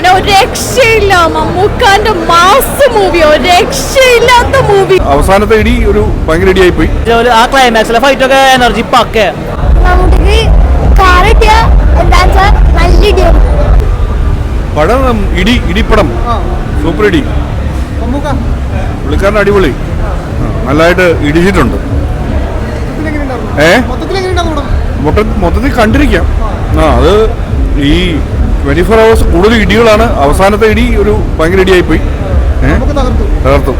മോനെ ഒരു രക്ഷയില്ല. മമ്മൂക്കാന്റെ മാസ് മൂവി, ഒരു രക്ഷയില്ലാത്ത മൂവി. അവസാനത്തെ ഇടി ഒരു ഭയങ്കര ഇടിയായി പോയി. ആ ക്ലൈമാക്സിലെ ഫൈറ്റ് ഒക്കെ എനർജി പക്കെ. പടം ഇടിപ്പടം സൂപ്പർ ഇടി. പുള്ളിക്കാരൻ അടിപൊളി, നല്ലതായിട്ട് ഇടിച്ചിട്ടുണ്ട്. മൊത്തത്തിൽ കണ്ടിരിക്കാം. അത് ഈ 24 hours കൂടുതൽ ഇടികളാണ്. അവസാനത്തെ ഇടി ഒരു ഭയങ്കര ഇടിയായി പോയി, തകർത്തു.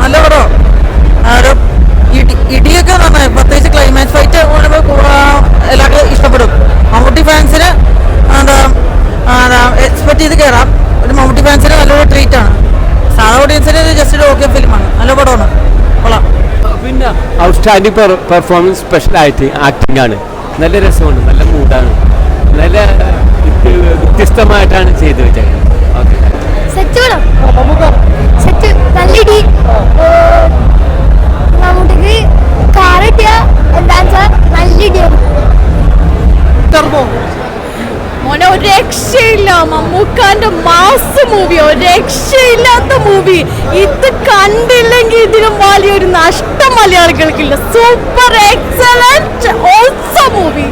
നല്ല പടം. ഇടിയൊക്കെ നന്നായി, പ്രത്യേകിച്ച് ക്ലൈമാക്സ് ഫൈറ്റ് എല്ലാവർക്കും ഇഷ്ടപ്പെടും. മമ്മൂട്ടി ഫാൻസിന് എക്സ്പെക്ട് ചെയ്ത് കയറാം. ഒരു മമ്മൂട്ടി ഫാൻസിന് നല്ലൊരു ട്രീറ്റ് ആണ്. സാധാ ഓഡിയൻസിന് ജസ്റ്റ് ഒരു ഓക്കെ ഫിലിമാണ്, നല്ല പടമാണ്, കൊള്ളാം. പിന്നെ ഔട്ട്സ്റ്റാൻഡിങ് പെർഫോമൻസ്, സ്പെഷ്യൽ ആക്ടിംഗ് ആണ്. നല്ല രസമുണ്ട്, നല്ല മൂഡാണ്, നല്ല വ്യത്യസ്തമായിട്ടാണ് ചെയ്തു വെച്ചത്. ഓക്കെ, മോനെ ഒരു രക്ഷയില്ല. മമ്മൂക്കാന്റെ മാസ് മൂവി, ഒരു രക്ഷയില്ലാത്ത മൂവി. ഇത് കണ്ടില്ലെങ്കിൽ ഇതിനും വലിയൊരു നഷ്ടം മലയാളികൾക്കില്ല. Super excellent awesome movie.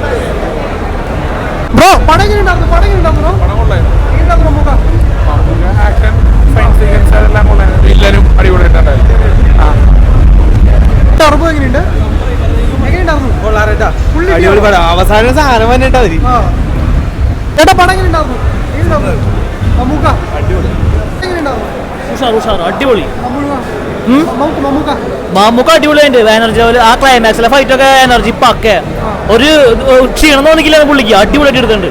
എല്ലാരും അടിപൊളിയായിട്ടുണ്ടായിരുന്നു. അവസാന സാധനം വന്നിട്ടാ മതി. അടിപൊളി. മമ്മൂക്ക അടിപൊളിയുണ്ട്. എനർജി ലെവൽ, ആ ക്ലൈമാക്സിലെ ഫൈറ്റ് ഒക്കെ എനർജി പക്കെ. ഒരു ക്ഷീണം തോന്നിക്കില്ല പുള്ളിക്ക്. അടിപൊളിയായിട്ട് എടുത്തിട്ടുണ്ട്.